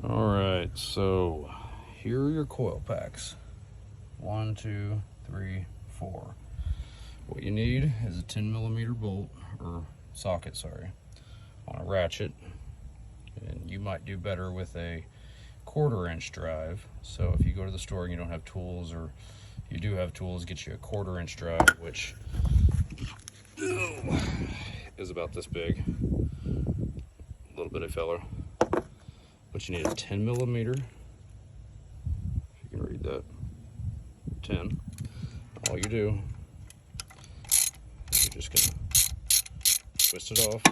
All right, so here are your coil packs. 1, 2, 3, 4. What you need is a 10mm bolt, or socket, sorry, on a ratchet. And you might do better with a 1/4-inch drive. So if you go to the store and you don't have tools, or you do have tools, get you a 1/4-inch drive, which is about this big. A little bitty fella. But you need a 10mm. If you can read that. 10. All you do is you're just gonna twist it off.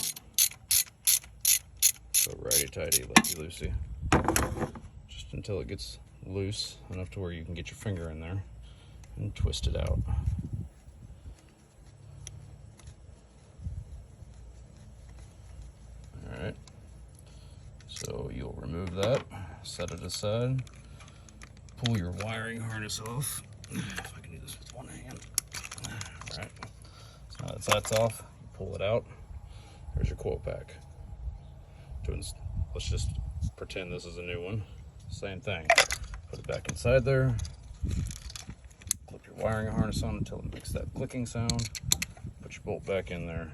So righty-tighty, lefty-loosey. Just until it gets loose enough to where you can get your finger in there and twist it out. Alright. So you'll remove that, set it aside, pull your wiring harness off. If I can do this with one hand. Alright. So now that's off, you pull it out. There's your coil pack. Let's just pretend this is a new one. Same thing. Put it back inside there. Clip your wiring harness on until it makes that clicking sound. Put your bolt back in there.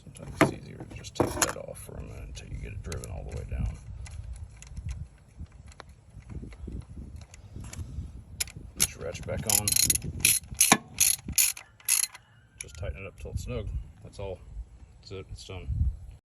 Sometimes it's easier to just take that off for a minute until you get it driven all the way down. Put your ratchet back on. Just tighten it up till it's snug. That's all. That's it. It's done.